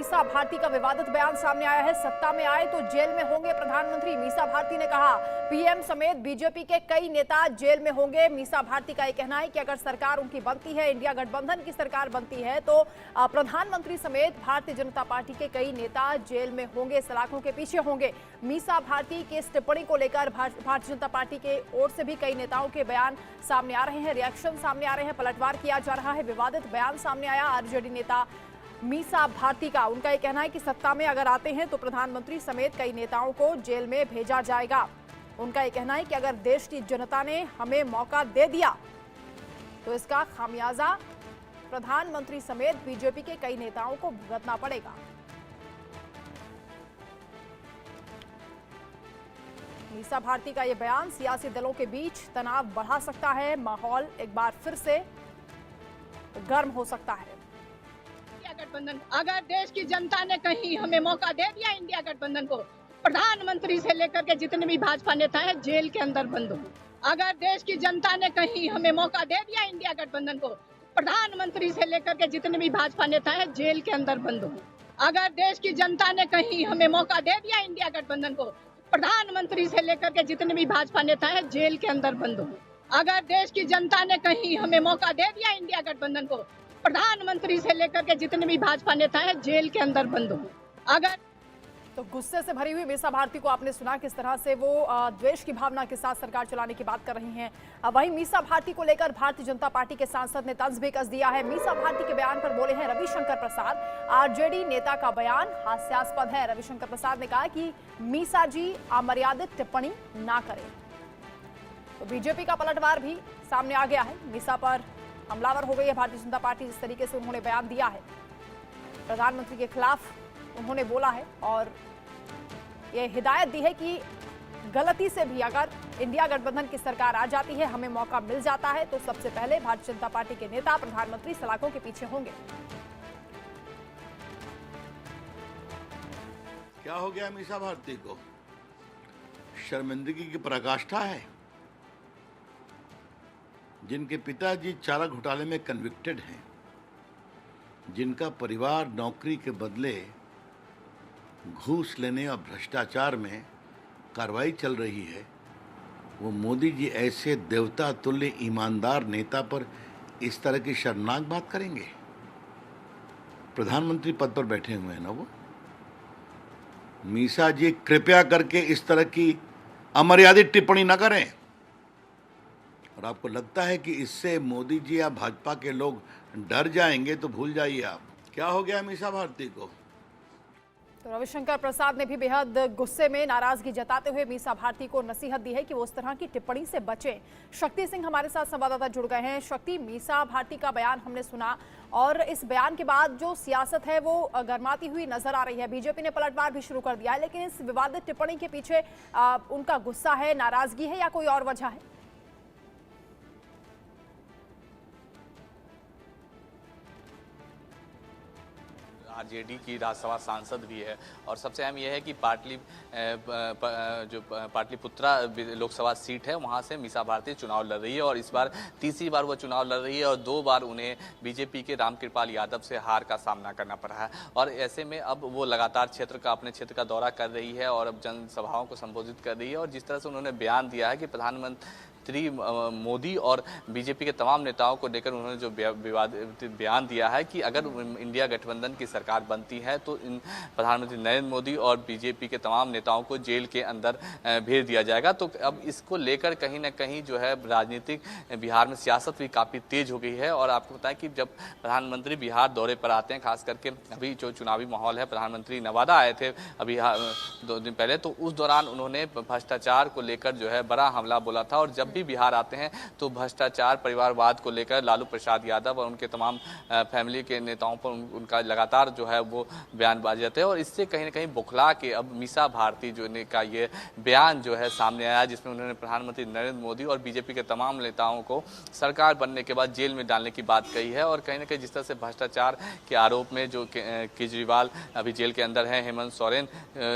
मीसा भारती का विवादित बयान सामने आया है। सत्ता में आए तो जेल में होंगे प्रधानमंत्री। मीसा भारती ने कहा पीएम समेत बीजेपी के कई नेता जेल में होंगे। मीसा भारती का यह कहना है कि अगर सरकार उनकी बनती है, इंडिया गठबंधन की सरकार बनती है, तो प्रधानमंत्री समेत भारतीय जनता पार्टी के कई नेता जेल में होंगे, सलाखों के पीछे होंगे। मीसा भारती की इस टिप्पणी को लेकर भारतीय जनता पार्टी के ओर से भी कई नेताओं के बयान सामने आ रहे हैं, रिएक्शन सामने आ रहे हैं, पलटवार किया जा रहा है। विवादित बयान सामने आया आरजेडी नेता मीसा भारती का। उनका यह कहना है कि सत्ता में अगर आते हैं तो प्रधानमंत्री समेत कई नेताओं को जेल में भेजा जाएगा। उनका यह कहना है कि अगर देश की जनता ने हमें मौका दे दिया तो इसका खामियाजा प्रधानमंत्री समेत बीजेपी के कई नेताओं को भुगतना पड़ेगा। मीसा भारती का यह बयान सियासी दलों के बीच तनाव बढ़ा सकता है। माहौल एक बार फिर से गर्म हो सकता है। इंडिया गठबंधन, अगर देश की जनता ने कहीं हमें मौका दे दिया इंडिया गठबंधन को, प्रधानमंत्री से लेकर के जितने भी भाजपा नेता हैं जेल के अंदर बंद हो। अगर देश की जनता ने कहीं हमें मौका दे दिया इंडिया गठबंधन को, प्रधानमंत्री से लेकर के जितने भी भाजपा नेता हैं जेल के अंदर बंद हो। अगर देश की जनता ने कहीं हमें मौका दे दिया इंडिया गठबंधन को, प्रधानमंत्री से लेकर के जितने भी भाजपा नेता हैं जेल के अंदर बंद हो। अगर देश की जनता ने कहीं हमें मौका दे दिया इंडिया गठबंधन को, प्रधानमंत्री से लेकर के जितने भी भाजपा नेता हैं जेल के अंदर बंद हो। अगर तो गुस्से से भरी हुई मीसा भारती को आपने सुना किस तरह से वो द्वेष की भावना के साथ सरकार चलाने की बात कर रही हैं। वहीं मीसा भारती को लेकर भारतीय जनता पार्टी के सांसद ने तंज भी कस दिया है। मीसा भारती के बयान पर बोले हैं रविशंकर प्रसाद, आरजेडी नेता का बयान हास्यास्पद है। रविशंकर प्रसाद ने कहा कि मीसा जी अमर्यादित टिप्पणी ना करें। तो बीजेपी का पलटवार भी सामने आ गया है। मीसा पर हमलावर हो गई है भारतीय जनता पार्टी। जिस तरीके से उन्होंने बयान दिया है, प्रधानमंत्री के खिलाफ उन्होंने बोला है और ये हिदायत दी है कि गलती से भी अगर इंडिया गठबंधन की सरकार आ जाती है, हमें मौका मिल जाता है, तो सबसे पहले भारतीय जनता पार्टी के नेता प्रधानमंत्री सलाखों के पीछे होंगे। क्या हो गया मीसा भारती को? शर्मिंदगी की पराकाष्ठा है। जिनके पिताजी चारा घोटाले में कन्विक्टेड हैं, जिनका परिवार नौकरी के बदले घूस लेने और भ्रष्टाचार में कार्रवाई चल रही है, वो मोदी जी ऐसे देवता तुल्य ईमानदार नेता पर इस तरह की शर्मनाक बात करेंगे? प्रधानमंत्री पद पर बैठे हुए हैं ना वो। मीसा जी कृपया करके इस तरह की अमर्यादित टिप्पणी न करें। और आपको लगता है कि इससे मोदी जी या भाजपा के लोग डर जाएंगे तो भूल जाइए आप। क्या हो गया मीसा भारती को? तो रविशंकर प्रसाद ने भी बेहद गुस्से में नाराजगी जताते हुए मीसा भारती को नसीहत दी है कि वो उस तरह की टिप्पणी से बचें। शक्ति सिंह हमारे साथ संवाददाता जुड़ गए हैं। शक्ति, मीसा भारती का बयान हमने सुना और इस बयान के बाद जो सियासत है वो गरमाती हुई नजर आ रही है। बीजेपी ने पलटवार भी शुरू कर दिया है, लेकिन इस विवादित टिप्पणी के पीछे उनका गुस्सा है, नाराजगी है या कोई और वजह है? आरजेडी की राज्यसभा सांसद भी है और सबसे अहम यह है कि पाटलिपुत्रा लोकसभा सीट है, वहां से मीसा भारती चुनाव लड़ रही है और इस बार तीसरी बार वो चुनाव लड़ रही है और 2 बार उन्हें बीजेपी के रामकृपाल यादव से हार का सामना करना पड़ा है। और ऐसे में अब वो लगातार अपने क्षेत्र का दौरा कर रही है और अब जनसभाओं को संबोधित कर रही है। और जिस तरह से उन्होंने बयान दिया है कि प्रधानमंत्री मोदी और बीजेपी के तमाम नेताओं को लेकर उन्होंने जो विवादित बयान दिया है कि अगर इंडिया गठबंधन की सरकार बनती है तो प्रधानमंत्री नरेंद्र मोदी और बीजेपी के तमाम नेताओं को जेल के अंदर भेज दिया जाएगा। तो अब इसको लेकर कहीं ना कहीं जो है राजनीतिक बिहार में सियासत भी काफ़ी तेज हो गई है। और आपको बताएं कि जब प्रधानमंत्री बिहार दौरे पर आते हैं, खास करके अभी जो चुनावी माहौल है, प्रधानमंत्री नवादा आए थे अभी 2 दिन पहले, तो उस दौरान उन्होंने भ्रष्टाचार को लेकर जो है बड़ा हमला बोला था। और जब भी बिहार आते हैं तो भ्रष्टाचार परिवारवाद को लेकर लालू प्रसाद यादव और उनके तमाम फैमिली के नेताओं पर उनका लगातार जो है वो बयानबाजी आते हैं। और इससे कहीं ना कहीं बौखला के अब मीसा भारती जो ने का ये बयान जो है सामने आया, जिसमें उन्होंने प्रधानमंत्री नरेंद्र मोदी और बीजेपी के तमाम नेताओं को सरकार बनने के बाद जेल में डालने की बात कही है। और कहीं ना कहीं जिस तरह से भ्रष्टाचार के आरोप में जो केजरीवाल अभी जेल के अंदर हैं, हेमंत सोरेन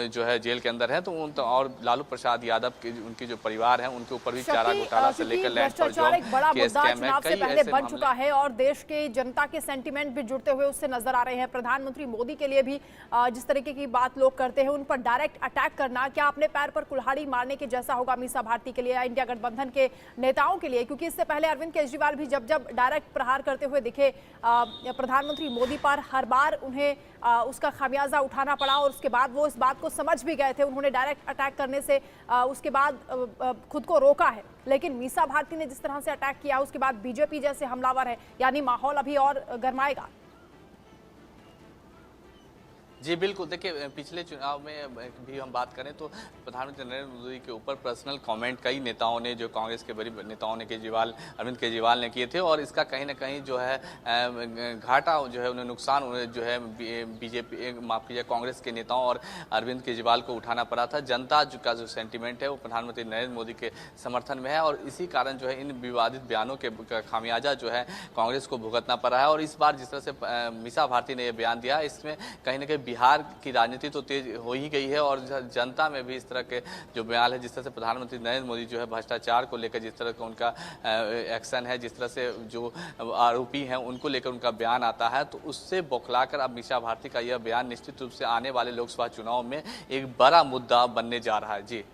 जो है जेल के अंदर है, तो और लालू प्रसाद यादव के उनके जो परिवार हैं उनके ऊपर भी चारा घोटाला से क्योंकि लेकर लैंड फॉर भ्रष्टाचार जॉब एक बड़ा के मुद्दा स्कैम है, चुनाव से कई पहले ऐसे बन मामले चुका है और देश के जनता के सेंटीमेंट भी जुड़ते हुए उससे नजर आ रहे हैं। प्रधानमंत्री मोदी के लिए भी जिस तरीके की बात लोग करते हैं, उन पर डायरेक्ट अटैक करना क्या अपने पैर पर कुल्हाड़ी मारने के जैसा होगा मीसा भारती के लिए या इंडिया गठबंधन के नेताओं के लिए? क्योंकि इससे पहले अरविंद केजरीवाल भी जब जब डायरेक्ट प्रहार करते हुए दिखे प्रधानमंत्री मोदी पर, हर बार उन्हें उसका खामियाजा उठाना पड़ा और उसके बाद वो इस बात को समझ भी गए थे। उन्होंने डायरेक्ट अटैक करने से उसके बाद खुद को रोका है। लेकिन मीसा भारती ने जिस तरह से अटैक किया उसके बाद बीजेपी जैसे हमलावर है, यानी माहौल अभी और गरमाएगा। जी बिल्कुल, देखिए पिछले चुनाव में भी हम बात करें तो प्रधानमंत्री नरेंद्र मोदी के ऊपर पर्सनल कमेंट कई नेताओं ने, जो कांग्रेस के बड़े नेताओं ने, अरविंद केजरीवाल ने किए थे और इसका कहीं ना कहीं जो है घाटा जो है, उन्हें नुकसान उन्हें जो है बीजेपी माफ कीजिए कांग्रेस के नेताओं और अरविंद केजरीवाल को उठाना पड़ा था। जनता का जो सेंटीमेंट है वो प्रधानमंत्री नरेंद्र मोदी के समर्थन में है और इसी कारण जो है इन विवादित बयानों के खामियाजा जो है कांग्रेस को भुगतना पड़ा है। और इस बार जिस तरह से मीसा भारती ने यह बयान दिया, इसमें कहीं ना कहीं बिहार की राजनीति तो तेज हो ही गई है और जनता में भी इस तरह के जो बयान है, जिस तरह से प्रधानमंत्री नरेंद्र मोदी जो है भ्रष्टाचार को लेकर जिस तरह का उनका एक्शन है, जिस तरह से जो आरोपी हैं उनको लेकर उनका बयान आता है, तो उससे बौखलाकर अब मीसा भारती का यह बयान निश्चित रूप से आने वाले लोकसभा चुनाव में एक बड़ा मुद्दा बनने जा रहा है। जी